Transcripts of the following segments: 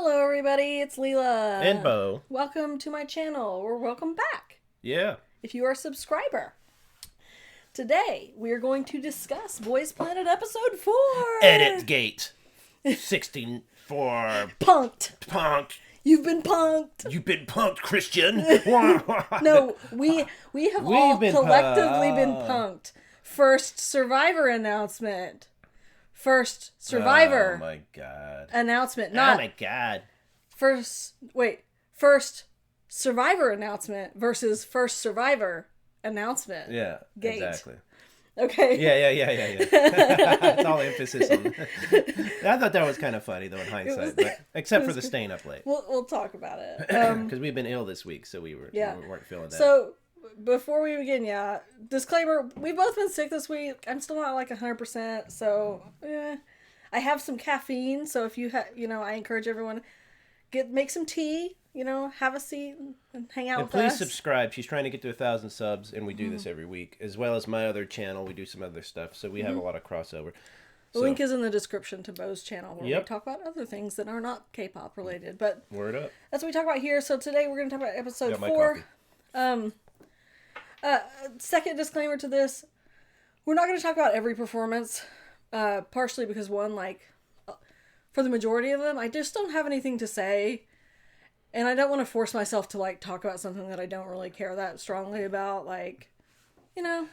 Hello everybody, it's Leela. And Beau. Welcome to my channel, or welcome back. Yeah. If you are a subscriber. Today, we are going to discuss Boys Planet Episode 4. Edit Gate. 64. Punked. You've been punked. You've been punked, Christian. No, we've all collectively been punked. First Survivor announcement. First Survivor. Oh my god. Announcement. Not oh my god. First Survivor announcement versus First Survivor announcement. Yeah, Gate. exactly. Okay. Yeah. That's all emphasis on. I thought that was kind of funny though in hindsight, but except for the staying up late. We'll talk about it. Because we've been ill this week, so we weren't feeling that. So before we begin, disclaimer: we've both been sick this week. I'm still not like 100%, so I have some caffeine. So if you I encourage everyone make some tea. Have a seat and hang out with us. Please subscribe. She's trying to get to 1,000 subs, and we do this every week, as well as my other channel. We do some other stuff, so we have a lot of crossover. The link is in the description to Beau's channel, where we talk about other things that are not K-pop related. But word up. That's what we talk about here. So today we're going to talk about episode 4. Second disclaimer to this: we're not going to talk about every performance, partially because for the majority of them, I just don't have anything to say. And I don't want to force myself to talk about something that I don't really care that strongly about,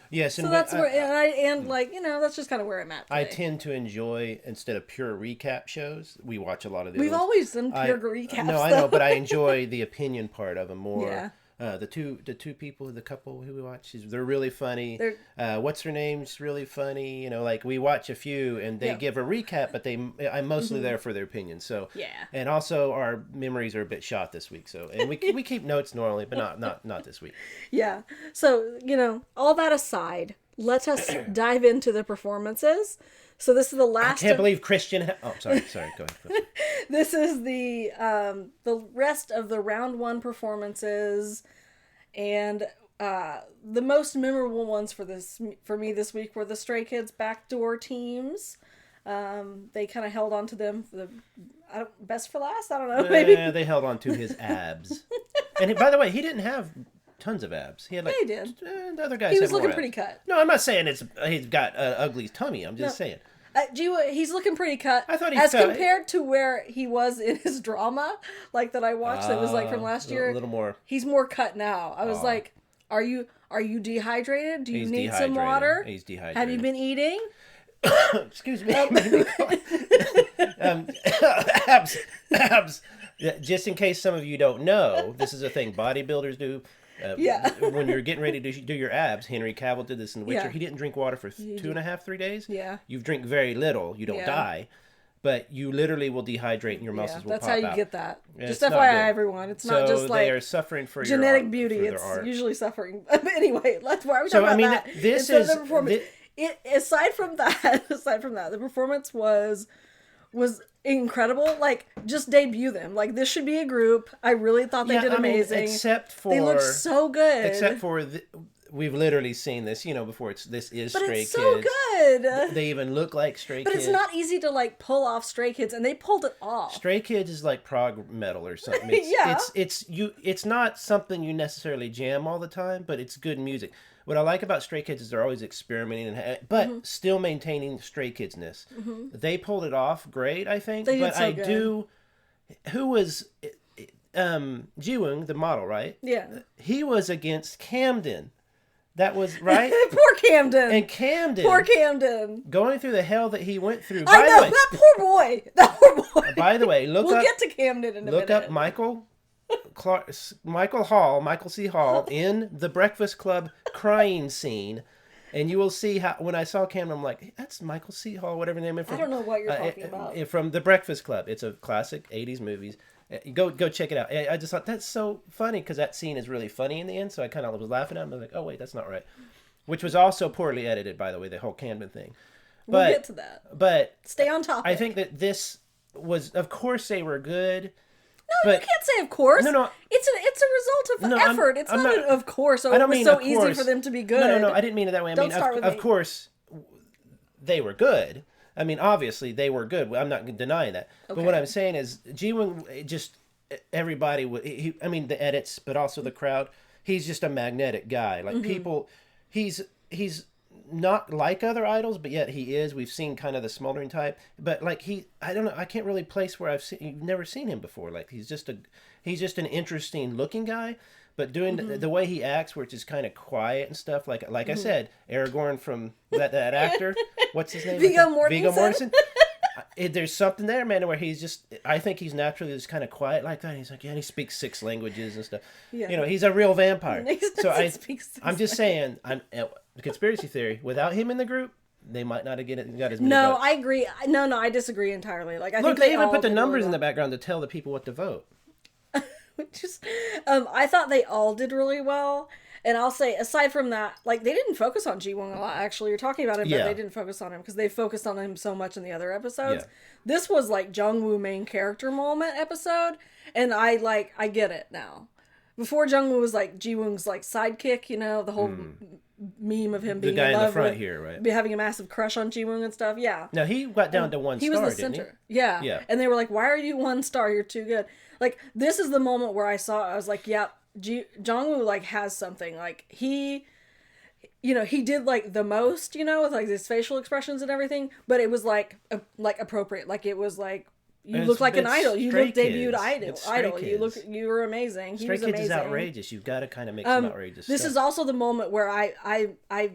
Yes, so that's that's just kind of where I'm at today. I tend to enjoy, instead of pure recap shows, we watch a lot of the. We've always done pure recaps. No, I know, but I enjoy the opinion part of them more. Yeah. The two people, the couple who we watch, they're really funny. What's her name's really funny. We watch a few and they give a recap, but I'm mostly there for their opinion. So and also our memories are a bit shot this week. So and we keep notes normally, but not this week. Yeah. So all that aside, let us dive into the performances. So this is the last. I can't believe Christian. Sorry. Go ahead. This is the rest of the round 1 performances, and the most memorable ones for me this week were the Stray Kids backdoor teams. They kind of held on to them for best for last. I don't know. Maybe they held on to his abs. And by the way, he didn't have tons of abs. He had he did. The other guys. He was looking pretty cut. No, I'm not saying he's got an ugly tummy. I'm just saying. He's looking pretty cut. I thought compared to where he was in his drama, that I watched, that was from last year. A little more. He's more cut now. I was like, "Are you dehydrated? Do you need some water? He's dehydrated. Have you been eating?" Excuse me. Abs. Just in case some of you don't know, this is a thing bodybuilders do. When you're getting ready to do your abs, Henry Cavill did this in The Witcher. He didn't drink water for 2.5, 3 days. Yeah. You drink very little. You don't die. But you literally will dehydrate and your muscles will pop out. That's how you get that. Just FYI, everyone. It's not just they are suffering for genetic beauty. It's usually suffering. But anyway, that's why we're talking about that. This is... the performance. Aside from that, the performance was incredible. Just debut them. This should be a group. I really thought they did amazing. Except for... They looked so good. Except for... We've literally seen this, before. This is Stray Kids. But it's so good. They even look like Stray Kids. But it's not easy to pull off Stray Kids, and they pulled it off. Stray Kids is like prog metal or something. It's not something you necessarily jam all the time, but it's good music. What I like about Stray Kids is they're always experimenting, but still maintaining Stray Kids-ness. They pulled it off great, I think. They did so good. Who was Jiwoong, the model, right? Yeah. He was against Camden. That was right. Poor Camden. And Camden. Poor Camden. Going through the hell that he went through. I know, that poor boy. That poor boy. By the way, we'll get to Camden in a minute. Look up Michael C. Hall in the Breakfast Club crying scene, and you will see how, when I saw Camden, I'm like, that's Michael C. Hall, whatever the name is. I don't know what you're talking about. From the Breakfast Club. It's a classic 80s movies. Go check it out. I just thought that's so funny because that scene is really funny in the end. So I kind of was laughing at him. I was like, oh wait, that's not right. Which was also poorly edited, by the way, the whole Camden thing. We'll get to that. But stay on topic. I think that this was, of course, they were good. No, you can't say of course. No. It's a result of effort. It's not an of course. Oh, it was so easy for them to be good. No. I didn't mean it that way. I mean, of course, they were good. I mean, obviously they were good. I'm not denying that. Okay. But what I'm saying is, Jiwoong just everybody. I mean, the edits, but also the crowd. He's just a magnetic guy. Like people, he's not like other idols, but yet he is. We've seen kind of the smoldering type, but like I don't know. I can't really place where you've never seen him before. Like he's just an interesting looking guy. But doing the way he acts, where it's just kind of quiet and stuff, like I said, Aragorn from that actor, what's his name? Viggo Mortensen. Viggo Mortensen. There's something there, man, where I think he's naturally just kind of quiet like that. And he's like, yeah, and he speaks 6 languages and stuff. Yeah. You know, he's a real vampire. I'm just saying, the conspiracy theory, without him in the group, they might not have got as many votes. I agree. No, I disagree entirely. Like, I think they even put the numbers in the background to tell the people what to vote. I thought they all did really well, and I'll say aside from that, like they didn't focus on Jiwoong a lot. Actually, you're talking about him, but they didn't focus on him because they focused on him so much in the other episodes. Yeah. This was like Jungwoo main character moment episode, and I get it now. Before Jungwoo was like Jiwoong's like sidekick, you know, the whole meme of him being the guy in love the front with, here, right? Having a massive crush on Jiwoong and stuff. Yeah. No, he got down to 1 star. He was the center. Yeah. And they were like, "Why are you 1 star? You're too good." Like, this is the moment where I was like, yeah, Jungwoo, like, has something. Like, he did, like, the most, you know, with, like, his facial expressions and everything, but it was, like appropriate. Like, it was, like, you look like an idol. You look debuted idol. You were amazing. He was amazing. Stray Kids is outrageous. You've got to kind of make some outrageous This stuff. Is also the moment where I'm a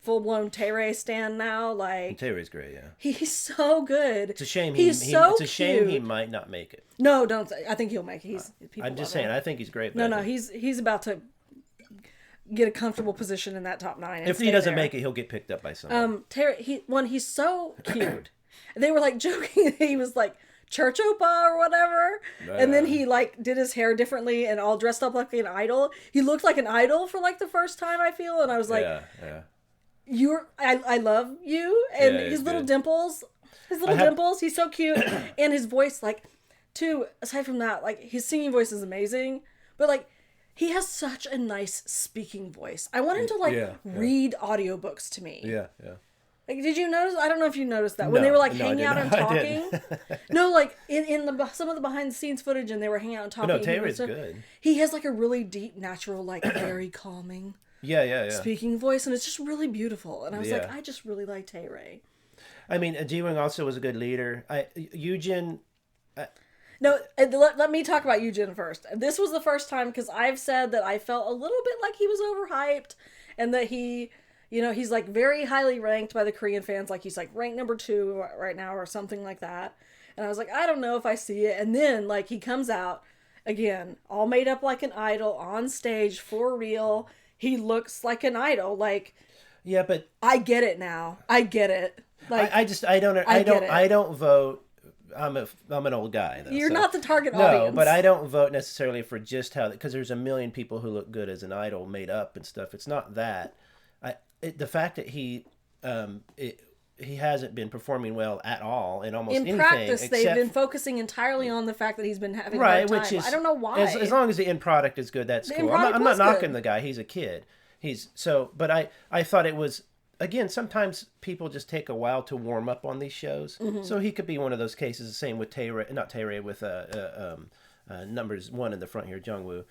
full-blown Taerae stan now. Like, Taerae's great, yeah. He's so good. It's a shame it's a shame he might not make it. No, don't. I think he'll make it. I'm just saying. I think he's great. No, he's about to get a comfortable position in that top 9. If he doesn't make it, he'll get picked up by someone. Taerae, he's so cute. They were like joking that he was like church opa or whatever, and then he like did his hair differently and all dressed up like an idol. He looked like an idol for like the first time, I feel, and I was like, I love you, and his little dimples, he's so cute, and his voice, like, too. Aside from that, like, his singing voice is amazing, but like, he has such a nice speaking voice. I want him to read audiobooks to me. Yeah. Like, did you notice? I don't know if you noticed that when they were like hanging out and talking. No, like in some of the behind the scenes footage, and they were hanging out and talking. No, Taera's good. He has like a really deep, natural, like very calming. Yeah. Speaking voice, and it's just really beautiful. And I was like, I just really like Taerae. I mean, Jiwoong also was a good leader. Yujin. No, let me talk about Yujin first. This was the first time, because I've said that I felt a little bit like he was overhyped, and that he. You know, he's like very highly ranked by the Korean fans. Like he's like ranked number 2 right now or something like that. And I was like, I don't know if I see it. And then like he comes out again, all made up like an idol on stage for real. He looks like an idol. Like, yeah, but I get it now. I get it. Like, I don't vote. I'm an old guy, though. You're not the target audience. No, but I don't vote necessarily for just how, because there's a million people who look good as an idol made up and stuff. It's not that. The fact that he hasn't been performing well at all in almost anything. In practice, they've been focusing entirely on the fact that he's been having a hard time. Which is, I don't know why. As long as the end product is good, that's cool. I'm not knocking the guy. He's a kid. But I thought it was, again, sometimes people just take a while to warm up on these shows. Mm-hmm. So he could be one of those cases. The same with Taerae, with numbers 1 in the front here, Jungwoo.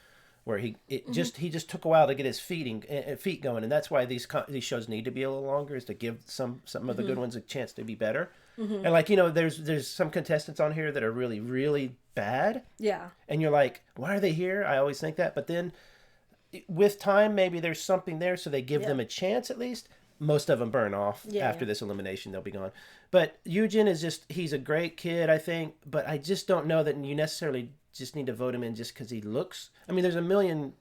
Where he just took a while to get his feet going, and that's why these shows need to be a little longer, is to give some of the good ones a chance to be better. Mm-hmm. And like, you know, there's some contestants on here that are really, really bad. Yeah. And you're like, why are they here? I always think that, but then with time, maybe there's something there, so they give them a chance at least. Most of them burn off after this elimination; they'll be gone. But Yujin he's a great kid, I think, but I just don't know that you necessarily just need to vote him in just because he looks. I mean, there's a million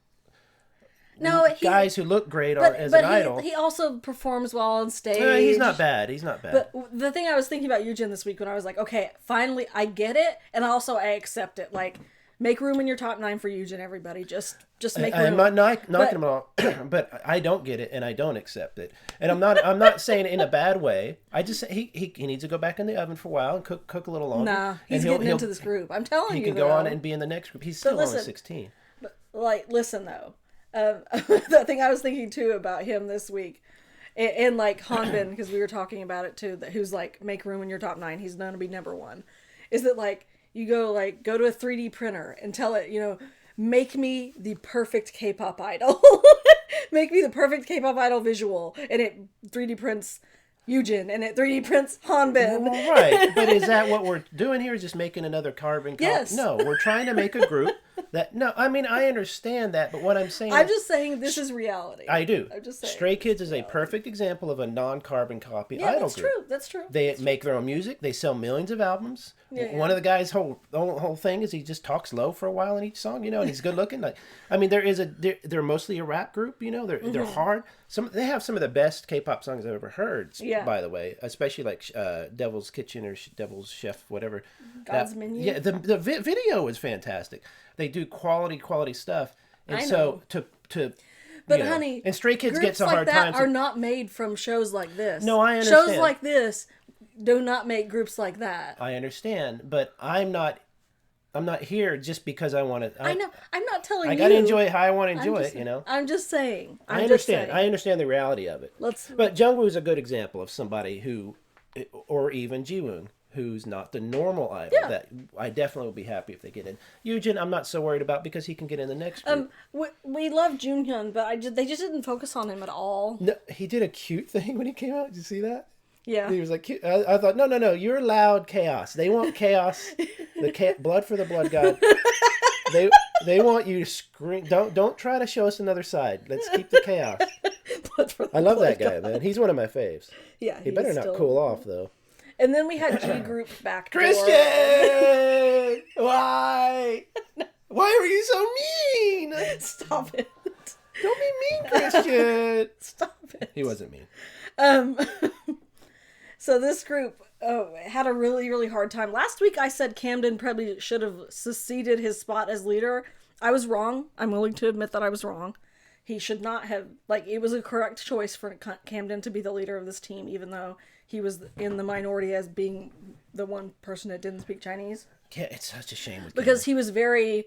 guys who look great as an idol. He also performs well on stage. He's not bad. But the thing I was thinking about Yujin this week, when I was like, okay, finally I get it, and also I accept it. Like, make room in your top 9 for Yujin, everybody. Just make room. I'm not knocking him all, but I don't get it, and I don't accept it. And I'm not saying it in a bad way. I just he needs to go back in the oven for a while and cook a little longer. Nah, he's getting into this group. I'm telling you, he can go on and be in the next group. He's still only 16. But, like, listen though, the thing I was thinking too about him this week And like Hanbin, because we were talking about it too, that who's like, make room in your top 9. He's gonna be number 1. Is that like you go to a 3D printer and tell it, make me the perfect K-pop idol, make me the perfect K-pop idol visual, and it 3D prints Yujin and it 3D prints Hanbin. Right, but is that what we're doing here? Is just making another carbon copy? Yes. No, we're trying to make a group that. No, I mean I understand that, but what I'm saying. I'm just saying this is reality. I do. I'm just saying. Stray Kids is a perfect example of a non-carbon copy idol that's group. true. That's true. They make their own music. They sell millions of albums. Yeah. One of the guys' whole thing is he just talks low for a while in each song, and he's good looking. Like, I mean, they're mostly a rap group. They're hard. They have some of the best K-pop songs I've ever heard. Yeah. By the way, especially like Devil's Kitchen or Devil's Chef, whatever. God's Menu. Yeah, the video is fantastic. They do quality stuff, and I so know. to. But honey, and Stray Kids groups gets a like hard that time. are not made from shows like this. No, I understand. Shows like this do not make groups like that. I understand, but I'm not here just because I want to. I know. I'm not telling you. I gotta enjoy it how I want to enjoy it. I'm just saying. I understand. I understand the reality of it. But Jungwoo is a good example of somebody who, or even Jiwoong, who's not the normal idol. Yeah. That I definitely will be happy if they get in. Yujin, I'm not so worried about because he can get in the next group. We love Junhyeon, but they just didn't focus on him at all. No, he did a cute thing when he came out. Did you see that? Yeah. He was like, cute. I thought, no, you're loud chaos. They want chaos. Blood for the blood god. They want you to scream. Don't try to show us another side. Let's keep the chaos. I love that guy, man. He's one of my faves. Yeah. He better not cool off though. And then we had G Group back. Christian! Why? Why were you so mean? Stop it. Don't be mean, Christian. Stop it. He wasn't mean. So this group had a really, really hard time. Last week I said Camden probably should have seceded his spot as leader. I was wrong. I'm willing to admit that I was wrong. He should not have, it was a correct choice for Camden to be the leader of this team, even though he was in the minority as being the one person that didn't speak Chinese. Yeah, it's such a shame. Because he was very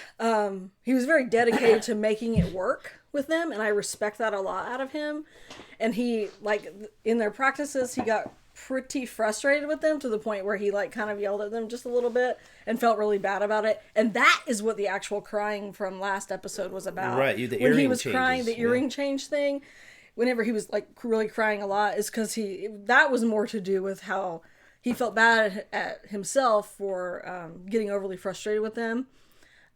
dedicated to making it work with them, and I respect that a lot out of him. And he, in their practices, he got pretty frustrated with them to the point where he kind of yelled at them just a little bit and felt really bad about it. And that is what the actual crying from last episode was about. Right, the when earring he was changes, crying, the earring change thing. Whenever he was really crying a lot, is because that was more to do with how he felt bad at himself for getting overly frustrated with them.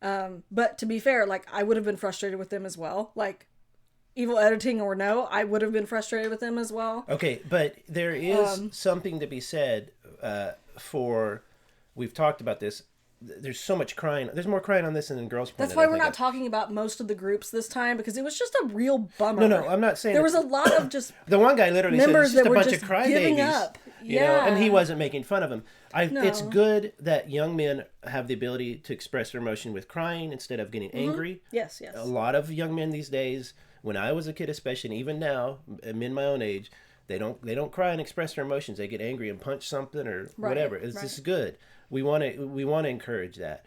But to be fair, I would have been frustrated with them as well. Evil editing or no, I would have been frustrated with them as well. Okay, but there is something to be said we've talked about this. There's so much crying. There's more crying on this than in Girls' Planet. That's why we're not talking about most of the groups this time, because it was just a real bummer. No, I'm not saying... There was a lot of just... The one guy literally said it's just a bunch of crybabies. Up. Yeah. And he wasn't making fun of him. It's good that young men have the ability to express their emotion with crying instead of getting angry. Yes. A lot of young men these days, when I was a kid especially, and even now, men my own age, they don't cry and express their emotions. They get angry and punch something or whatever. This is good. We want to encourage that.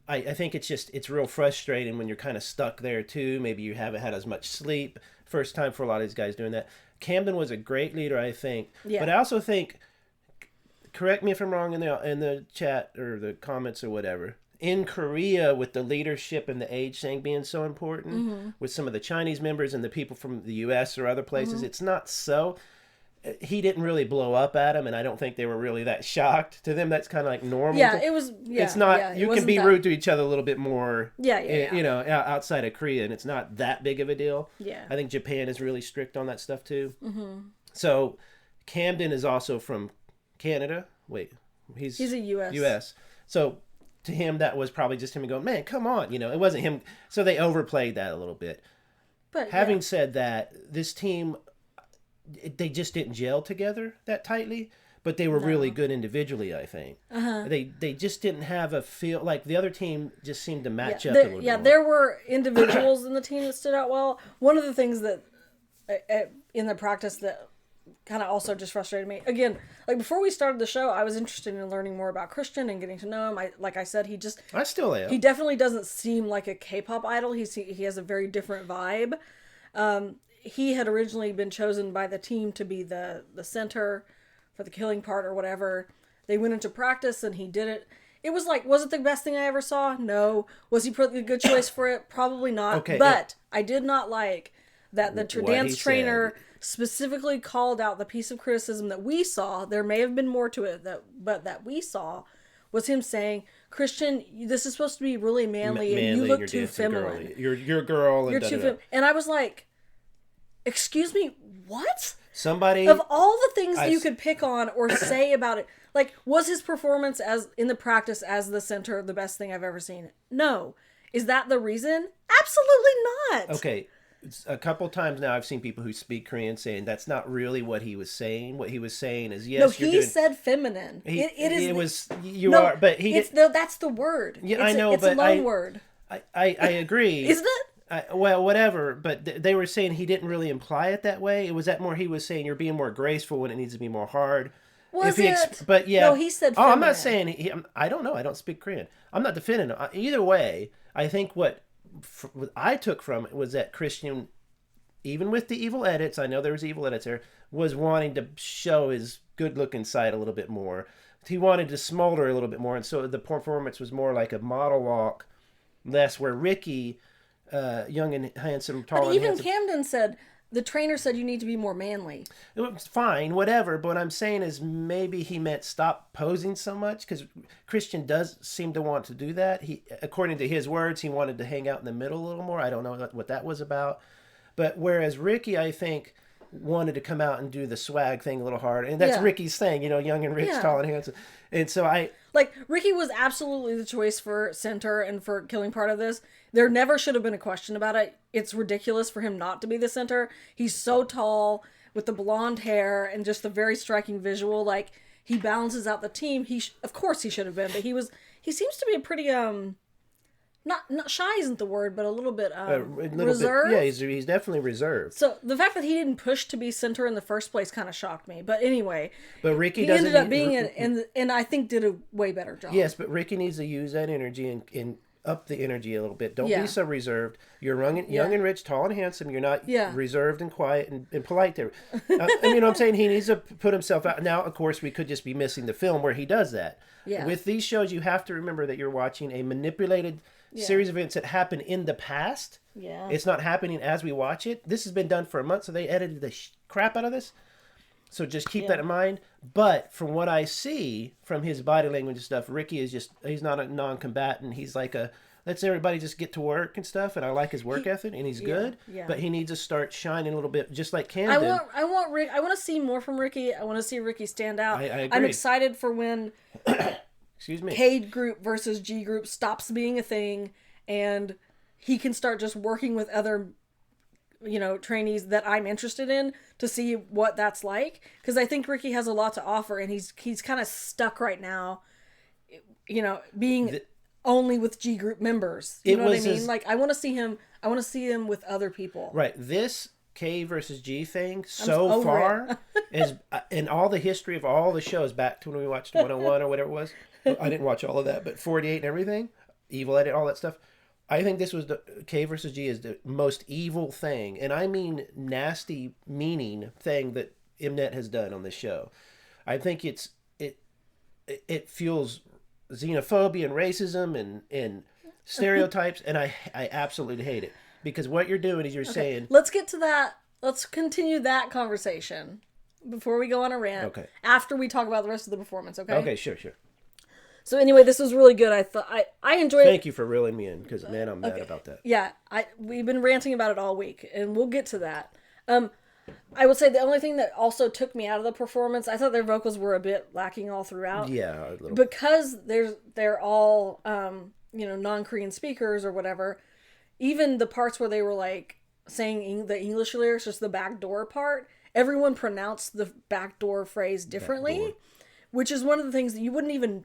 I think it's real frustrating when you're kind of stuck there too. Maybe you haven't had as much sleep. First time for a lot of these guys doing that. Camden was a great leader, I think. Yeah. But I also think, correct me if I'm wrong in the chat or the comments or whatever, in Korea, with the leadership and the age thing being so important, with some of the Chinese members and the people from the U.S. or other places, it's not so. He didn't really blow up at him, and I don't think they were really that shocked. To them, that's kind of normal. Yeah, it was. Yeah, it's not. Yeah, you can be rude to each other a little bit more. Yeah. Outside of Korea, and it's not that big of a deal. Yeah. I think Japan is really strict on that stuff too. So, Camden is also from Canada. Wait, he's a U.S. U.S. So, to him, that was probably just him going, man, come on. It wasn't him. So they overplayed that a little bit. But having said that, this team, they just didn't gel together that tightly, but they were really good individually, I think. They just didn't have a feel, the other team just seemed to match up a little bit more. There were individuals in the team that stood out well. One of the things that in the practice that kind of also just frustrated me, again, before we started the show, I was interested in learning more about Christian and getting to know him. I said, I still am. He definitely doesn't seem like a K-pop idol. He has a very different vibe. he had originally been chosen by the team to be the center for the killing part or whatever. They went into practice and he did it. It was like, was it the best thing I ever saw? No. Was he a good choice for it? Probably not. Okay, but I did not like that the dance trainer specifically called out the piece of criticism that we saw. There may have been more to it, but that we saw was him saying, Christian, this is supposed to be really manly and you look too feminine. You're a girl. And you're too feminine. And I was like, excuse me, what? Somebody... Of all the things you could pick on or say about it, like, was his performance as in the practice as the center the best thing I've ever seen? No. Is that the reason? Absolutely not. Okay. A couple times now I've seen people who speak Korean saying that's not really what he was saying. What he was saying is, yes, no, he said feminine. It was but he that's the word. Yeah, I know, it's but a loan word. I agree. Isn't it? Well, whatever, but they were saying he didn't really imply it that way. It was that more he was saying you're being more graceful when it needs to be more hard. Was it? But yeah. No, he said feminine. Oh, I'm not saying... I don't know. I don't speak Korean. I'm not defending him. Either way, I think what I took from it was that Christian, even with the evil edits, I know there was evil edits there, was wanting to show his good-looking side a little bit more. He wanted to smolder a little bit more, and so the performance was more like a model walk, less where Ricky, young and handsome, tall and handsome... But even Camden said... The trainer said you need to be more manly. It was fine, whatever. But what I'm saying is maybe he meant stop posing so much, because Christian does seem to want to do that. He, according to his words, he wanted to hang out in the middle a little more. I don't know what that was about. But whereas Ricky, I think, wanted to come out and do the swag thing a little harder. And that's Ricky's thing, young and rich, tall and handsome. And so Like, Ricky was absolutely the choice for center and for killing part of this. There never should have been a question about it. It's ridiculous for him not to be the center. He's so tall with the blonde hair and just the very striking visual. Like, he balances out the team. Of course he should have been, but he seems to be a pretty, not shy isn't the word, but a little bit, reserved. Yeah, he's definitely reserved. So the fact that he didn't push to be center in the first place kind of shocked me. But anyway, Ricky ended up being it, and I think did a way better job. Yes, but Ricky needs to use that energy and up the energy a little bit. Don't be so reserved. You're young and rich, tall and handsome. You're not reserved and quiet and polite there. And you know what I'm saying? He needs to put himself out. Now, of course, we could just be missing the film where he does that. Yeah. With these shows, you have to remember that you're watching a manipulated series of events that happened in the past. Yeah. It's not happening as we watch it. This has been done for a month, so they edited the crap out of this. So just keep that in mind. But from what I see from his body language and stuff, Ricky is he's not a non-combatant. He's like let's everybody just get to work and stuff. And I like his work ethic and he's good. Yeah. But he needs to start shining a little bit, just like Camden. I want to see more from Ricky. I want to see Ricky stand out. I agree. I'm excited for when excuse me, K group versus G group stops being a thing and he can start just working with other trainees that I'm interested in to see what that's like, because I think Ricky has a lot to offer and he's kind of stuck right now, being only with G group members. You know what I mean? Like, I want to see him with other people. Right. This K versus G thing so far is in all the history of all the shows back to when we watched 101 or whatever it was. I didn't watch all of that, but 48 and everything, Evil Edit, all that stuff. I think this was the K versus G is the most evil thing, and I mean nasty, meaning thing that mnet has done on this show. I think it fuels xenophobia and racism and stereotypes, and I absolutely hate it, because what you're doing is you're saying... Let's get to that. Let's continue that conversation before we go on a rant. Okay. After we talk about the rest of the performance, okay? Okay, sure. So anyway, this was really good. I enjoyed it. Thank you for reeling me in, because, man, I'm mad about that. Yeah, we've been ranting about it all week, and we'll get to that. I would say the only thing that also took me out of the performance, I thought their vocals were a bit lacking all throughout. Yeah, a little. Because they're all non-Korean speakers or whatever. Even the parts where they were like saying the English lyrics, just the backdoor part, everyone pronounced the backdoor phrase differently, which is one of the things that you wouldn't even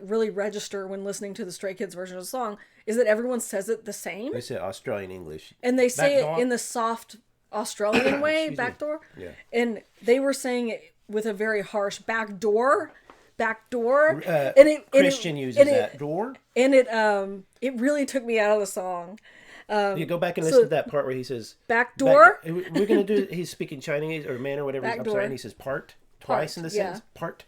really register when listening to the Stray Kids version of the song, is that everyone says it the same. They say Australian English. And they say it in the soft Australian way, backdoor. Yeah. And they were saying it with a very harsh backdoor. Christian uses that door. And it really took me out of the song. You go back and listen to that part where he says back door. We're gonna do. He's speaking Chinese or Mandarin, whatever. I'm sorry, and he says part twice in the sentence. Part,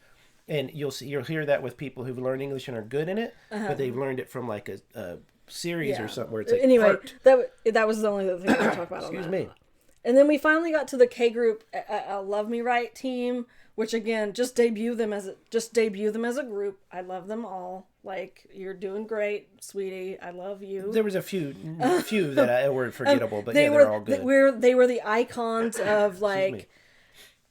and you'll hear that with people who've learned English and are good in it, but they've learned it from like a series or something where it's like anyway. Part. That was the only other thing I could talk about. Excuse me. And then we finally got to the K group, Love Me Right team, which again just debut them as a group. I love them all. Like, you're doing great, sweetie. I love you. There was a few that were forgettable, but they're all good. They were the icons of like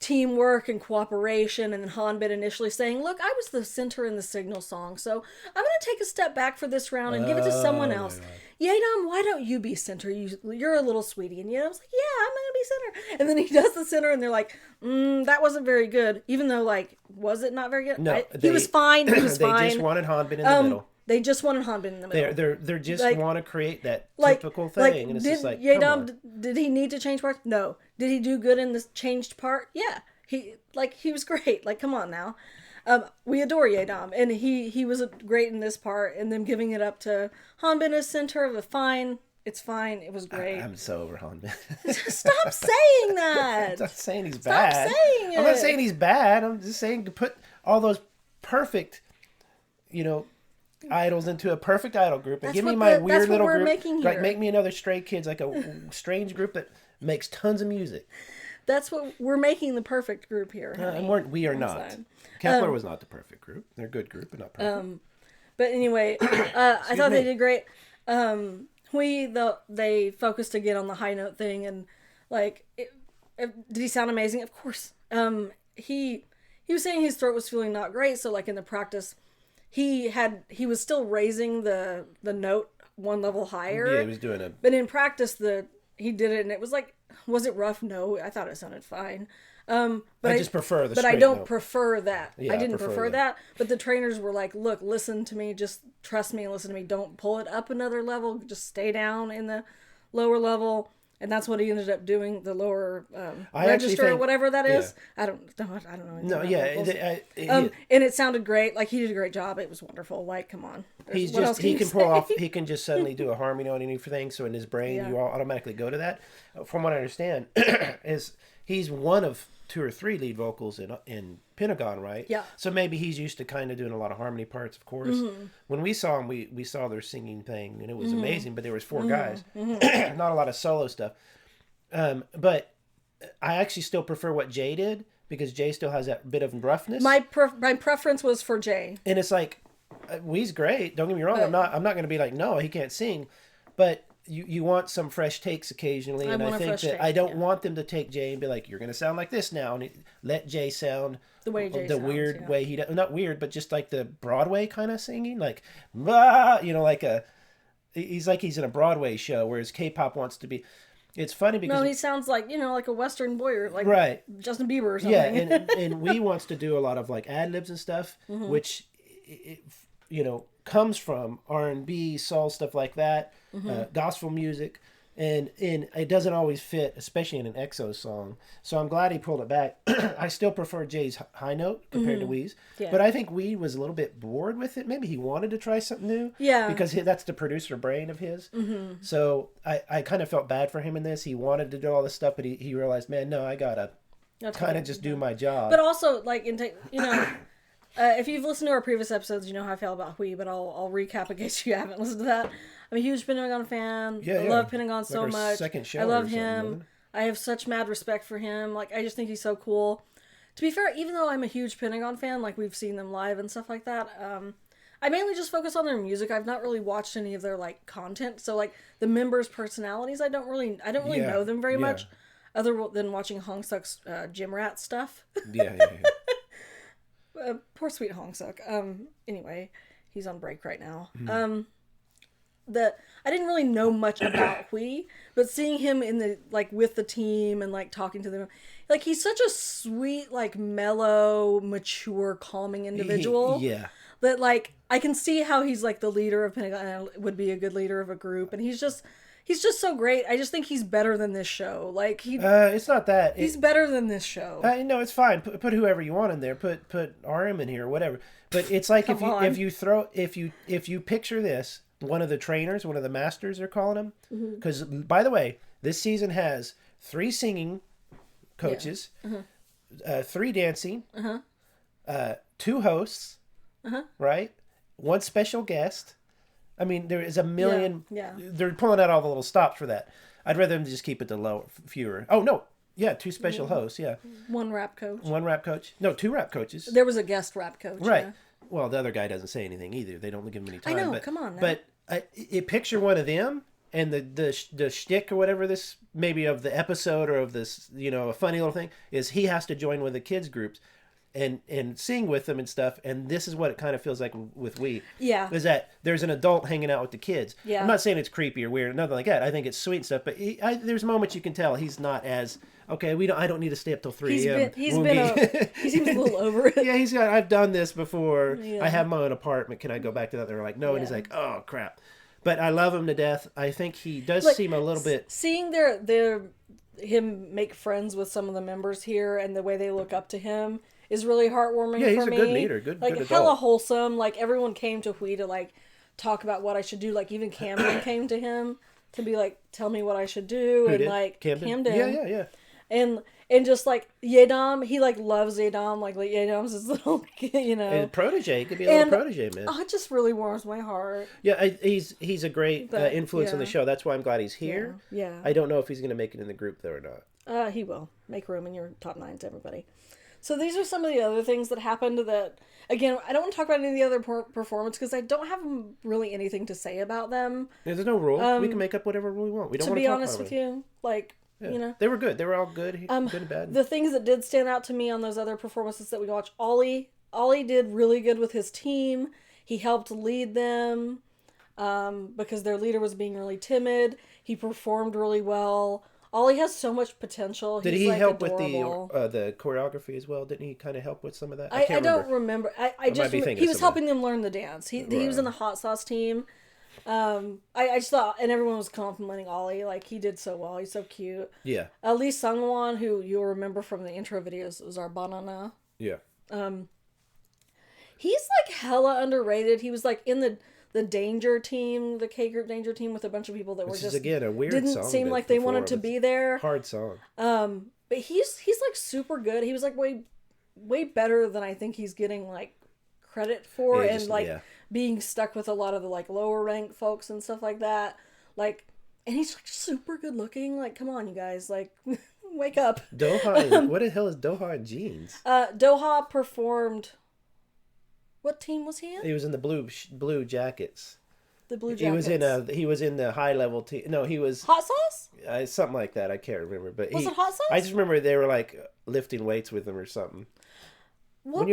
teamwork and cooperation. And then Hanbin initially saying, "Look, I was the center in the Signal song, so I'm going to take a step back for this round and give it to someone else. Yedam, why don't you be center? You're a little sweetie." And Yedam's like, "Yeah, I'm going to be center." And then he does the center, and they're like, "That wasn't very good." Even though, like, was it not very good? No, he was fine. He was fine. They just wanted Hanbin in the middle. They just wanted Hanbin in the middle. They just like, want to create that typical thing, and it's just like, Yedam, did he need to change parts? No. Did he do good in this changed part? Yeah. He was great. Like, come on now. We adore Yedam, and he was great in this part, and then giving it up to Hanbin as center of the fine. It's fine. It was great. I'm so over Hanbin. Stop saying that. I'm not saying he's bad. Stop saying it. I'm not saying he's bad. I'm just saying to put all those perfect, idols into a perfect idol group and give me my weird little group. Like, make me another Stray Kids, like a strange group that makes tons of music. That's what we're making, the perfect group here. And we are not. Kepler was not the perfect group. They're a good group, but not perfect. But anyway, I thought they did great. They focused again on the high note thing, and like, did he sound amazing? Of course. He was saying his throat was feeling not great, so like in the practice, he was still raising the note one level higher. Yeah, he was doing it. But in practice, he did it, and it was like, was it rough? No, I thought it sounded fine. But I just prefer the. But I don't prefer that. Yeah, I didn't prefer that. But the trainers were like, "Look, listen to me. Just trust me and listen to me. Don't pull it up another level. Just stay down in the lower level." And that's what he ended up doing. The lower register or whatever that is. I don't know. No, yeah. And it sounded great. Like, he did a great job. It was wonderful. Like, come on. He can pull off. He can just suddenly do a harmony on anything. So in his brain, you all automatically go to that. From what I understand, is he's one of 2 or 3 lead vocals in Pentagon, right? Yeah. So maybe he's used to kind of doing a lot of harmony parts. Of course, when we saw him, we saw their singing thing, and it was amazing. But there was 4 guys, not a lot of solo stuff. But I actually still prefer what Jay did, because Jay still has that bit of roughness. My preference was for Jay, and it's like, he's great. Don't get me wrong. But I'm not going to be like, no, he can't sing, but. You want some fresh takes occasionally, and I think that I don't want them to take Jay and be like, "You're going to sound like this now," and let Jay sound the way Jay sounds, weird way he does. Not weird, but just like the Broadway kind of singing, like, like he's in a Broadway show, whereas K-pop wants to be. It's funny because he sounds like like a Western boy, or like Justin Bieber or something. Yeah, and we wants to do a lot of like ad libs and stuff, which comes from R&B, soul, stuff like that. Gospel music, and it doesn't always fit, especially in an EXO song. So I'm glad he pulled it back. I still prefer Jay's high note compared to Wee's, but I think Wee was a little bit bored with it. Maybe he wanted to try something new, because that's the producer brain of his. So I kind of felt bad for him in this. He wanted to do all this stuff, but he realized, man, no, I gotta kind of just do my job. But also, like, if you've listened to our previous episodes, you know how I feel about Hui, but I'll recap in case you haven't listened to that. I'm a huge Pentagon fan. I love Pentagon so much. Second show, I love him. I have such mad respect for him. Like, I just think he's so cool. To be fair, even though I'm a huge Pentagon fan, like, we've seen them live and stuff like that, I mainly just focus on their music. I've not really watched any of their, like, content. So, like, the members' personalities, I don't really know them very much, other than watching Hong Suk's gym rat stuff. Poor sweet Hong Suk. Anyway, he's on break right now. I didn't really know much about Hui, but seeing him in the, like, with the team and, like, talking to them, like, he's such a sweet, like, mellow, mature, calming individual. That, like, I can see how he's, like, the leader of Pentagon and would be a good leader of a group, and he's just so great. I just think he's better than this show. Like, it's not that. He's better than this show. No, it's fine. Put whoever you want in there. Put RM in here or whatever. But it's like if you picture this, one of the trainers, one of the masters, they're calling him. Because, by the way, this season has 3 singing coaches, 3 dancing, 2 hosts, right? 1 special guest. I mean, there is a million. Yeah. They're pulling out all the little stops for that. I'd rather them just keep it to fewer. Oh, no. Yeah, 2 special hosts, yeah. 1 rap coach. 1 rap coach. No, 2 rap coaches. There was a guest rap coach. Right. Yeah. Well, the other guy doesn't say anything either. They don't give him any time. I know, come on now. But picture one of them, and the shtick or whatever this, maybe of the episode or of this, a funny little thing, is he has to join one of the kids' groups and sing with them and stuff. And this is what it kind of feels like with We. Yeah. Is that there's an adult hanging out with the kids. Yeah. I'm not saying it's creepy or weird or nothing like that. I think it's sweet and stuff. But there's moments you can tell he's not as, okay, I don't need to stay up till 3 a.m. He seems a little over it. Yeah, I've done this before. Yeah. I have my own apartment. Can I go back to that? They're like, no. Yeah. And he's like, oh, crap. But I love him to death. I think he does seem a little bit... Seeing him make friends with some of the members here and the way they look up to him is really heartwarming for me. Yeah, he's a good leader. Good adult. Hella wholesome. Like, everyone came to Hui to, like, talk about what I should do. Like, even Camden came to him to be like, tell me what I should do. Who and did? like Camden? Yeah. And just like Yedam, he like loves Yedam. Like Yedam's his little, And protege. It could be a little protege, man. Oh, it just really warms my heart. Yeah, he's a great influence on the show. That's why I'm glad he's here. Yeah. I don't know if he's going to make it in the group, though, or not. He will. Make room in your top 9s, everybody. So these are some of the other things that happened that, again, I don't want to talk about any of the other performance because I don't have really anything to say about them. Yeah, there's no rule. We can make up whatever rule we want. We don't want to be talk honest about with you, like, They were good. They were all good. Good and bad. The things that did stand out to me on those other performances that we watched, Ollie did really good with his team. He helped lead them because their leader was being really timid. He performed really well. Ollie has so much potential. Did he help adorable. With the choreography as well? Didn't he kind of help with some of that? I don't remember. I just he was helping them learn the dance. He was in the hot sauce team. I just thought, and everyone was complimenting Ollie. Like, he did so well. He's so cute. Yeah. Lee Sungwon, who you'll remember from the intro videos, was our banana. Yeah. He's like hella underrated. He was like in the Danger team, the K group Danger team, with a bunch of people that were just again a weird didn't song seem like they wanted to be there. Hard song. But he's like super good. He was like way better than I think he's getting like credit for, being stuck with a lot of the like lower ranked folks and stuff like that. Like, and he's like super good looking. Like, come on, you guys, like, wake up. Doha, what the hell is Doha in jeans? Doha performed. What team was he in? He was in the blue jackets. The blue jackets. He was in the high level team. No, he was hot sauce. Something like that. I can't remember. But was it hot sauce? I just remember they were like lifting weights with him or something. What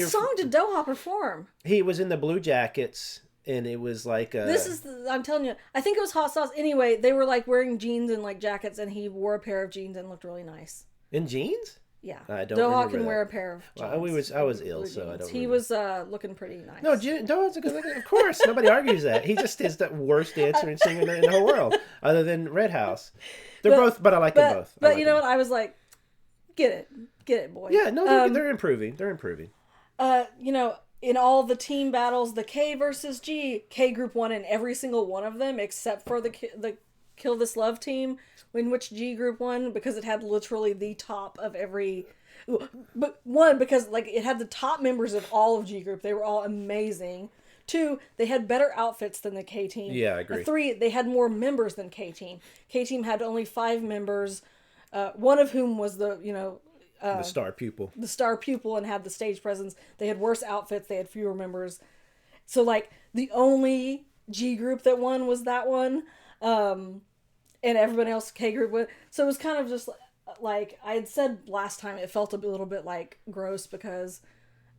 song did Doha perform? He was in the blue jackets, and it was like I'm telling you, I think it was hot sauce. Anyway, they were like wearing jeans and like jackets, and he wore a pair of jeans and looked really nice. In jeans? Yeah, I don't Doha can that. wear a pair of jeans. I was ill, so I don't. He was looking pretty nice. No, Doha's a good looking. Of course, nobody argues that. He just is the worst dancer and singer in the whole world, other than Red House. They're both, but I like them both. But you know what? I was like, get it, boy. Yeah, no, they're improving. They're improving. In all the team battles, the K versus G, K group won in every single one of them except for the Kill This Love team, in which G group won because it had literally the top of every. But one, because like it had the top members of all of G group. They were all amazing. 2, they had better outfits than the K team. Yeah, I agree. 3, they had more members than K team. K team had only 5 members, one of whom was the star pupil. The star pupil and had the stage presence. They had worse outfits. They had fewer members. So like the only G group that won was that one. And everybody else K group went. So it was kind of just like I had said last time, it felt a little bit like gross because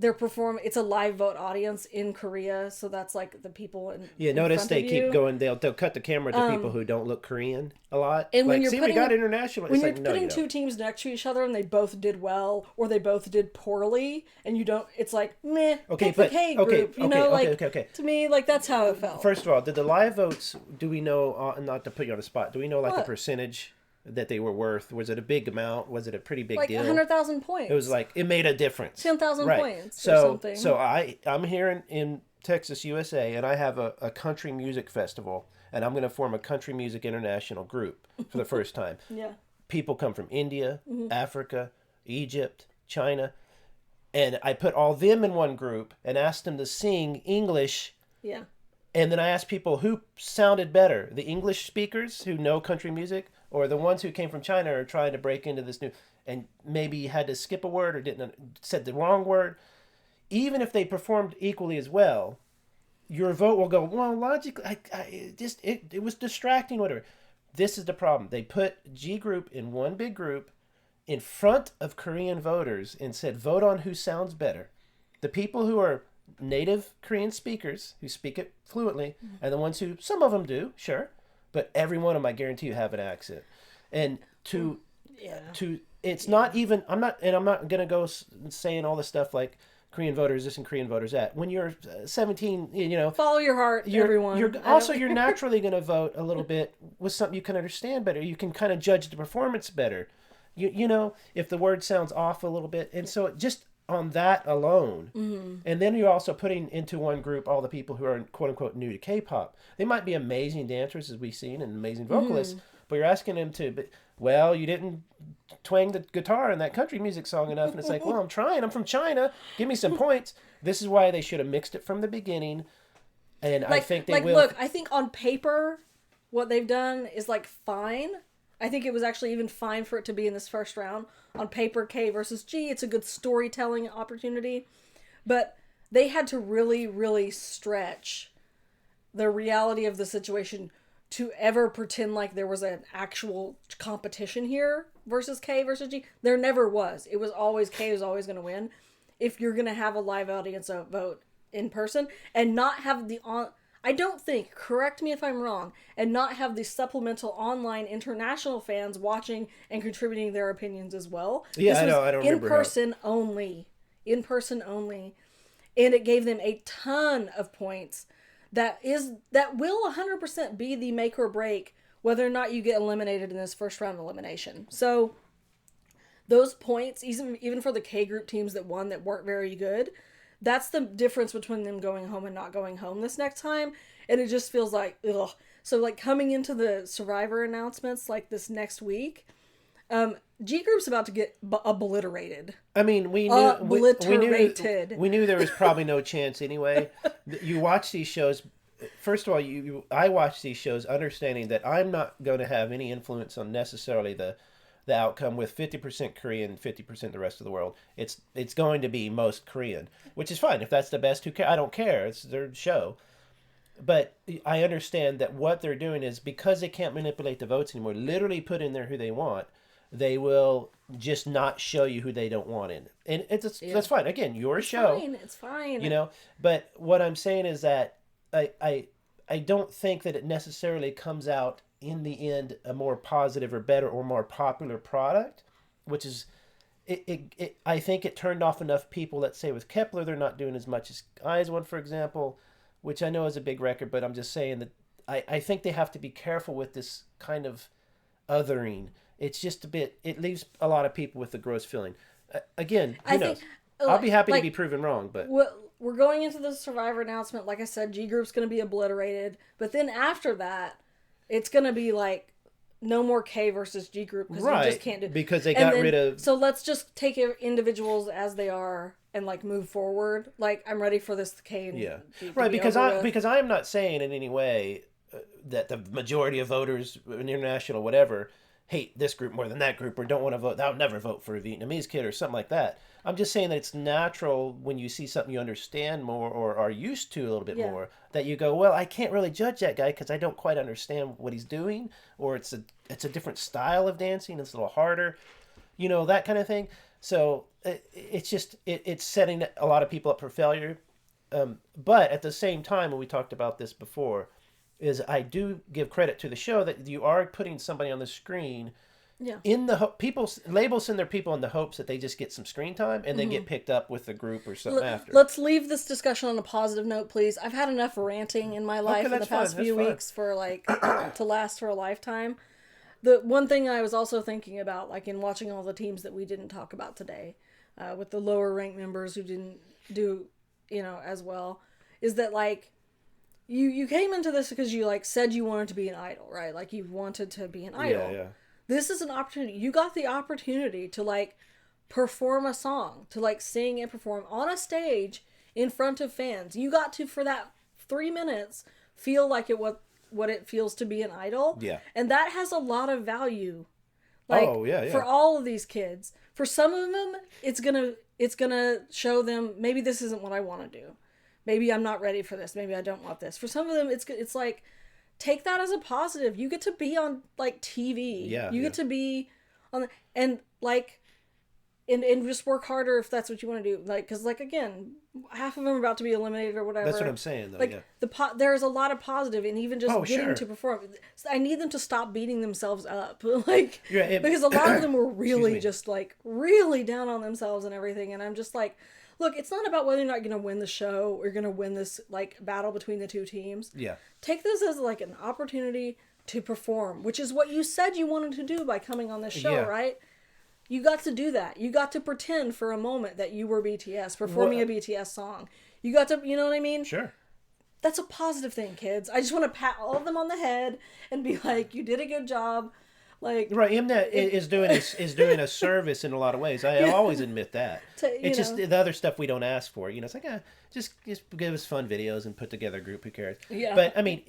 it's a live vote audience in Korea, so that's like the people in notice they keep you. Going, they'll cut the camera to people who don't look Korean a lot. And like, when you're we got international. When you're putting 2 teams next to each other and they both did well or they both did poorly and you don't, it's like meh. Okay, pick the K group, okay. To me, like that's how it felt. First of all, did the live votes? Do we know? Not to put you on the spot. Do we know like a percentage that they were worth? Was it a big amount? Was it a pretty big deal? Like 100,000 points. It was like it made a difference. 10,000 points or something. So I'm hearing in Texas, USA, and I have a country music festival, and I'm going to form a country music international group for the first time. Yeah. People come from India, Africa, Egypt, China, and I put all them in one group and asked them to sing English. Yeah. And then I asked people who sounded better, the English speakers who know country music, or the ones who came from China are trying to break into this new, and maybe had to skip a word or said the wrong word. Even if they performed equally as well, your vote will go, well, logically, it was distracting, whatever. This is the problem. They put G group in one big group in front of Korean voters and said, vote on who sounds better. The people who are native Korean speakers, who speak it fluently, and the ones who, some of them do, sure, but every one of them, I guarantee you, have an accent. And it's not even, I'm not going to go saying all the stuff like, Korean voters this and Korean voters that. When you're 17, follow your heart, everyone. You're naturally going to vote a little bit with something you can understand better. You can kind of judge the performance better. You know, if the word sounds off a little bit. And so just on that alone, and then you're also putting into one group all the people who are quote unquote new to K-pop. They might be amazing dancers, as we've seen, and amazing vocalists, but you're asking them to, well, you didn't twang the guitar in that country music song enough. And it's like, well, I'm trying. I'm from China. Give me some points. This is why they should have mixed it from the beginning. And I think they will. Look, I think on paper, what they've done is fine. I think it was actually even fine for it to be in this first round. On paper, K versus G, it's a good storytelling opportunity. But they had to really, really stretch the reality of the situation to ever pretend like there was an actual competition here versus K versus G. There never was. It was always K was always going to win. If you're going to have a live audience vote in person and not have I don't think, correct me if I'm wrong, and not have the supplemental online international fans watching and contributing their opinions as well. Yeah, I don't remember. In person only. And it gave them a ton of points. That will 100% be the make or break whether or not you get eliminated in this first round elimination. So those points, even for the K group teams that won that weren't very good, that's the difference between them going home and not going home this next time. And it just feels like, ugh. So coming into the Survivor announcements this next week, G group's about to get obliterated. I mean, we knew there was probably no chance anyway. You watch these shows. First of all, I watch these shows understanding that I'm not going to have any influence on necessarily the outcome with 50% Korean, 50% the rest of the world. It's going to be most Korean, which is fine. If that's the best, who cares? I don't care. It's their show. But I understand that what they're doing is, because they can't manipulate the votes anymore, literally put in there who they want, they will just not show you who they don't want in. And that's fine. Again, your show. It's fine. But what I'm saying is that I don't think that it necessarily comes out in the end a more positive or better or more popular product, which is I think it turned off enough people. Let's say with Kepler, they're not doing as much as Eyes One, for example, which I know is a big record, but I'm just saying that I think they have to be careful with this kind of othering. It's just it leaves a lot of people with a gross feeling. Again, who knows? I'll be happy to be proven wrong, but we're going into the Survivor announcement. Like I said, G group's going to be obliterated, but then after that, it's going to be no more K versus G group because you just can't do it. Because they got rid of. So let's just take individuals as they are and move forward. I'm ready for this K and G to be because over with. because I'm not saying in any way that the majority of voters in international whatever hate this group more than that group or don't want to vote. I'll never vote for a Vietnamese kid or something like that. I'm just saying that it's natural when you see something you understand more or are used to a little bit more that you go, well, I can't really judge that guy because I don't quite understand what he's doing, or it's a different style of dancing. It's a little harder, that kind of thing. So it's setting a lot of people up for failure. But at the same time, when we talked about this before, is I do give credit to the show that you are putting somebody on the screen. Yeah. In the people labels send their people in the hopes that they just get some screen time and then get picked up with the group or something after. Let's leave this discussion on a positive note, please. I've had enough ranting in my life in the past few weeks for to last for a lifetime. The one thing I was also thinking about, in watching all the teams that we didn't talk about today, with the lower ranked members who didn't do, as well, is that like you came into this because you like said you wanted to be an idol, right? Like you wanted to be an idol. Yeah. This is an opportunity. You got the opportunity to like perform a song, to like sing and perform on a stage in front of fans. You got to, for that 3 minutes, feel like what it feels to be an idol. Yeah. And that has a lot of value. Like, for all of these kids. For some of them, it's gonna show them, maybe this isn't what I want to do. Maybe I'm not ready for this. Maybe I don't want this. For some of them, it's like, take that as a positive. You get to be on like TV. Yeah. You get to be on, and like, and just work harder if that's what you want to do. Like, because like again, half of them are about to be eliminated or whatever. That's what I'm saying, though. Like there's a lot of positive, and even just getting to perform. I need them to stop beating themselves up, like because a lot of them were really just like really down on themselves and everything. And I'm just like, look, it's not about whether you're not going to win the show or going to win this like battle between the two teams. Yeah. Take this as like an opportunity to perform, which is what you said you wanted to do by coming on this show, right? You got to do that. You got to pretend for a moment that you were BTS, performing a BTS song. You got to, you know what I mean? Sure. That's a positive thing, kids. I just want to pat all of them on the head and be like, you did a good job. Like, right, mnet is doing a service in a lot of ways. I always admit that. It's just the other stuff we don't ask for. It's like just give us fun videos and put together a group. Who cares? Yeah. But I mean,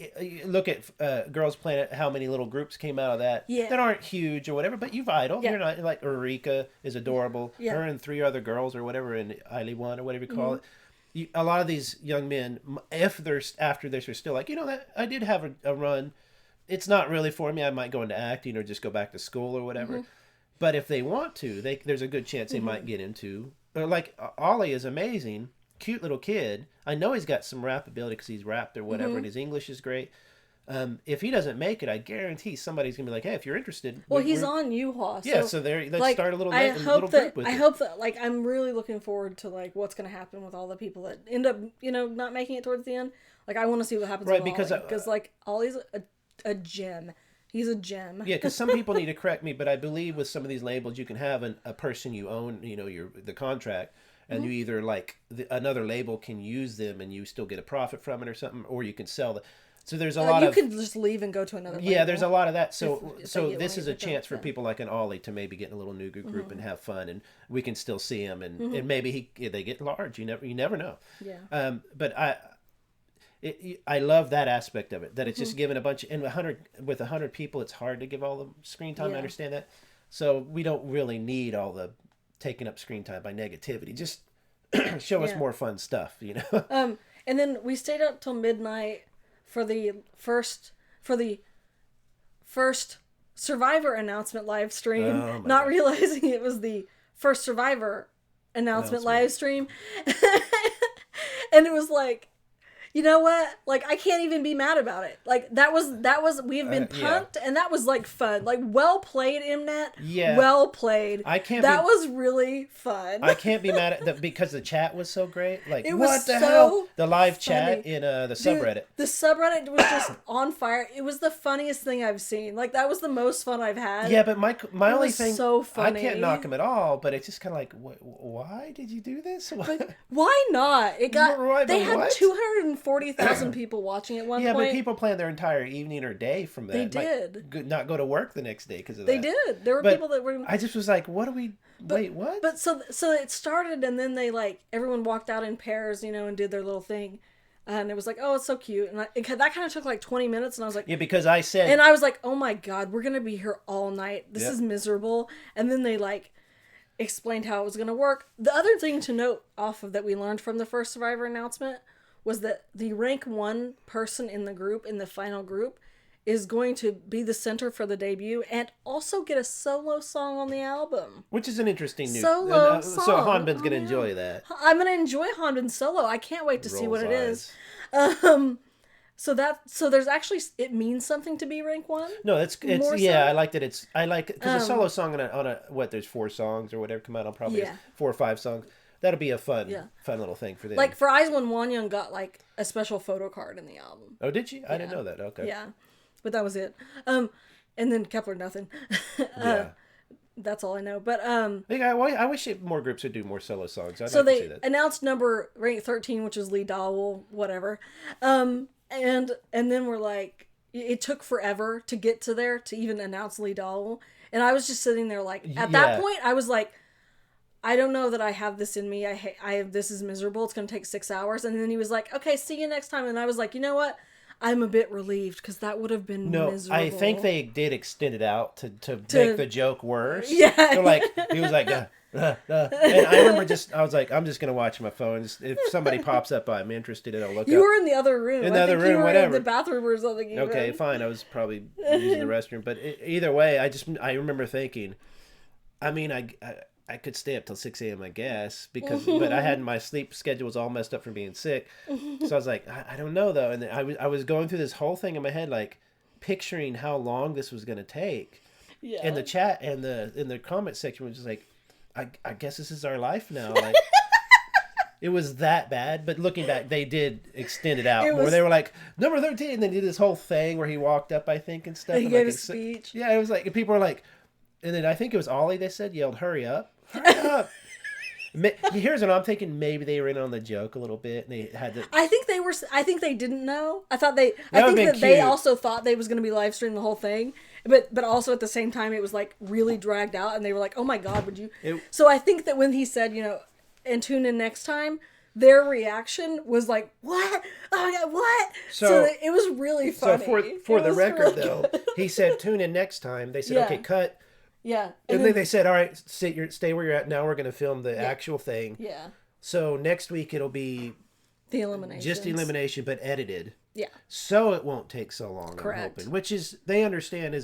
look at Girls Planet. How many little groups came out of that? Yeah. That aren't huge or whatever. But you've idol. You're not like Eureka is adorable. Yeah. Her and 3 other girls or whatever, and Eiley One or whatever you call it. A lot of these young men, if they're after this, are still like, that I did have a run. It's not really for me. I might go into acting or just go back to school or whatever. But if they want to, there's a good chance they might get into. Or like Ollie is amazing, cute little kid. I know he's got some rap ability because he's rapped or whatever, and his English is great. If he doesn't make it, I guarantee somebody's gonna be like, "Hey, if you're interested." Well, he's on Yuhua. So there, let's like, start a little I hope that with I it. hope that like I'm really looking forward to like what's gonna happen with all the people that end up not making it towards the end. Like I want to see what happens. Right, with because like Ollie's a gem. He's a gem. Yeah, because some people need to correct me, but I believe with some of these labels, you can have a person you own, the contract, and you either like another label can use them and you still get a profit from it or something, or you can sell the. So there's a lot you of. You can just leave and go to another. Yeah, label there's a lot of that. So this is a chance for them. People like an Ollie to maybe get in a little new group and have fun, and we can still see him, and maybe they get large. You never know. Yeah. But I love that aspect of it. That it's just given a bunch, and 100 people, it's hard to give all the screen time. I understand that. So we don't really need all the taking up screen time by negativity. Just show us more fun stuff, And then we stayed up till midnight for the first Survivor announcement live stream, not realizing it was the first Survivor announcement live stream. And it was like, you know what? Like, I can't even be mad about it. Like, that was we've been punked, and that was, like, fun. Like, well played, mnet. Yeah. Well played. That was really fun. I can't be mad at that because the chat was so great. Like, it what was the so hell? The live funny. chat in the subreddit. The subreddit was just on fire. It was the funniest thing I've seen. Like, that was the most fun I've had. Yeah, but my only thing, so funny. I can't knock him at all, but it's just kind of like, why did you do this? But why not? They had 240,000 people watching at one point. Yeah, but people planned their entire evening or day from that. They did. Not go to work the next day because of that. They did. There were people that were. I just was like, what do we? Wait, what? But so it started, and then they everyone walked out in pairs, and did their little thing, and it was like, oh, it's so cute, and that kind of took like 20 minutes, and I was like, yeah, because I said, and I was like, oh my god, we're gonna be here all night. This is miserable, and then they explained how it was gonna work. The other thing to note off of that we learned from the first Survivor announcement was that the rank 1 person in the group, in the final group, is going to be the center for the debut and also get a solo song on the album. Which is an interesting news. Song. So Hanbin's going to enjoy that. I'm going to enjoy Hanbin's solo. I can't wait to see what it is. So there's actually, it means something to be rank 1? No, it's I like that because a solo song on a there's 4 songs or whatever come out on probably 4 or 5 songs. That'll be a fun little thing for them. Like for IZ*ONE, Wonyoung got a special photo card in the album. Oh, did she? I didn't know that. Okay. Yeah, but that was it. And then Kepler nothing. That's all I know. But I wish more groups would do more solo songs. I'd so like to they see that. announced number rank 13, which is Lee Dowell, whatever. And then we're like, it took forever to get to there to even announce Lee Dowell, and I was just sitting there like, at that point, I was like, I don't know that I have this in me. This is miserable. It's going to take 6 hours. And then he was like, okay, see you next time. And I was like, you know what? I'm a bit relieved because that would have been miserable. I think they did extend it out to make the joke worse. Yeah. So like, he was like, and I remember I was like, I'm just going to watch my phone. If somebody pops up, I'm interested and I'll look up. You were in the other room. In the other room, whatever. In the bathroom or something. Okay, fine. I was probably using the restroom. But either way, I remember thinking, I mean, I could stay up till 6 a.m. I guess but I had my sleep schedule was all messed up from being sick, so I was like, I don't know though, and I was going through this whole thing in my head, like picturing how long this was going to take. Yeah. And the chat and in the comment section was just like, I guess this is our life now. Like, it was that bad, but looking back, they did extend it out more. They were like, number 13, and they did this whole thing where he walked up, I think, and stuff. He gave a speech. Yeah, it was like, people were like, and then I think it was Ollie, they said, yelled, hurry up. Hurry up. Here's what I'm thinking. Maybe they were in on the joke a little bit, and they had to. I think they didn't know. I think that they also thought they was going to be live streaming the whole thing, but also at the same time it was like really dragged out, and they were like, "Oh my God, would you?" So I think that when he said, and tune in next time, their reaction was like, "What? Oh my God, what?" So it was really funny. So for the record, though, he said, "Tune in next time." They said, "Okay, cut." Yeah. And then they said, all right, stay where you're at. Now we're going to film the actual thing. Yeah. So next week it'll be the elimination. Just elimination, but edited. Yeah. So it won't take so long, correct. I'm hoping. Which is, they understand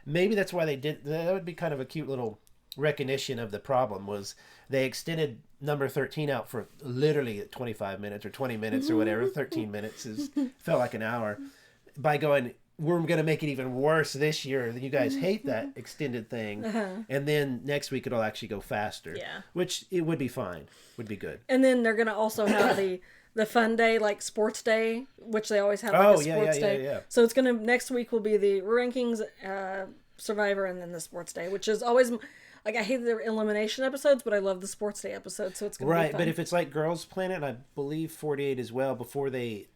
maybe that's why they did, that would be kind of a cute little recognition of the problem, was they extended number 13 out for literally 25 minutes or 20 minutes or whatever. 13 minutes felt like an hour, by going, we're going to make it even worse this year. You guys hate that extended thing. And then next week it'll actually go faster. Yeah. Which it would be fine. Would be good. And then they're going to also have the fun day, like sports day, which they always have like a sports day. Yeah. So it's going to, next week will be the rankings, Survivor, and then the sports day, which is always, like, I hate the elimination episodes, but I love the sports day episodes, so it's going to be fun. Right, but if it's like Girls Planet, I believe 48 as well, before they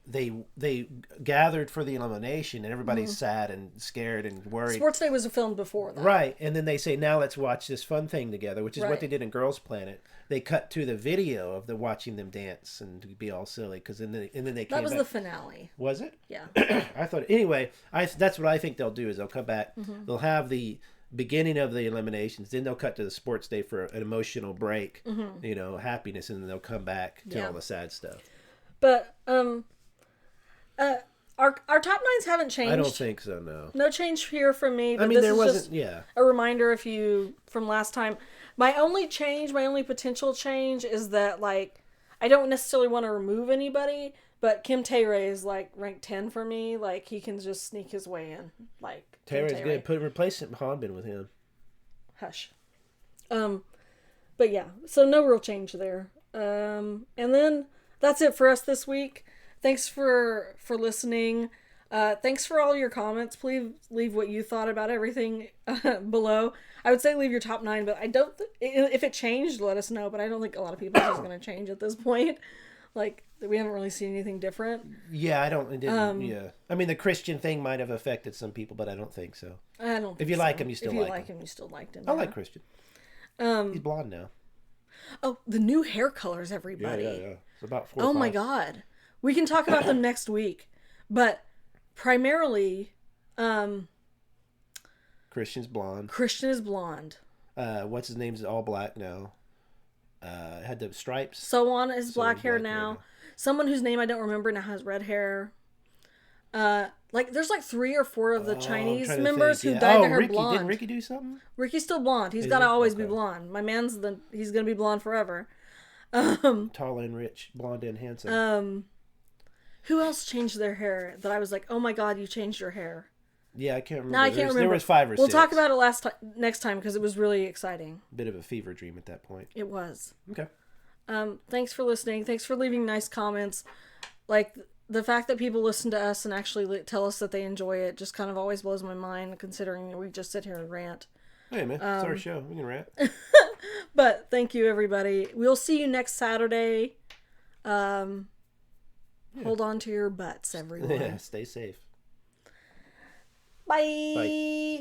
gathered for the elimination, and everybody's sad and scared and worried. Sports day was filmed before that. Right, and then they say, now let's watch this fun thing together, which is what they did in Girls Planet. They cut to the video of watching them dance and be all silly, because then they came back. That was the finale. Was it? Yeah. I thought, anyway, that's what I think they'll do, is they'll come back, they'll have the beginning of the eliminations, then they'll cut to the sports day for an emotional break, happiness, and then they'll come back to all the sad stuff. But our top nines haven't changed. I don't think so. No change here from me. But I mean, there wasn't. Yeah. A reminder, from last time. My only potential change is that, like, I don't necessarily want to remove anybody, but Kim Taerae is like ranked 10 for me. Like, he can just sneak his way in. Like, Taerae's good. Replace Hanbin with him. Hush. But yeah, so no real change there. And then that's it for us this week. Thanks for listening. Thanks for all your comments. Please leave what you thought about everything below. I would say leave your top 9, but I don't. If it changed, let us know. But I don't think a lot of people are going to change at this point. Like, we haven't really seen anything different. Yeah, it didn't. Yeah, I mean, the Christian thing might have affected some people, but I don't think so. I don't. Think if you so. like him, you still like him. If you like him, you still liked him. I like Christian. He's blonde now. Oh, the new hair colors, everybody. Yeah. It's about 4 or 5. My God, we can talk about them next week, but primarily, Christian's blonde. Christian is blonde. What's his name's all black now. Had the stripes. So is black hair now. Someone whose name I don't remember now has red hair. There's like 3 or 4 of the Chinese members who dyed their hair blonde. Didn't Ricky do something? Ricky's still blonde. He's got to always be blonde. My man's he's going to be blonde forever. Tall and rich, blonde and handsome. Who else changed their hair that I was like, oh my God, you changed your hair? Yeah, I can't remember. No, I can't remember. There was 5 or 6. We'll talk about it next time because it was really exciting. Bit of a fever dream at that point. It was. Okay. Thanks for listening. Thanks for leaving nice comments. Like, the fact that people listen to us and actually tell us that they enjoy it just kind of always blows my mind, considering we just sit here and rant. Hey, man. It's our show. We can wrap. But thank you, everybody. We'll see you next Saturday. Hold on to your butts, everyone. Yeah, stay safe. Bye. Bye.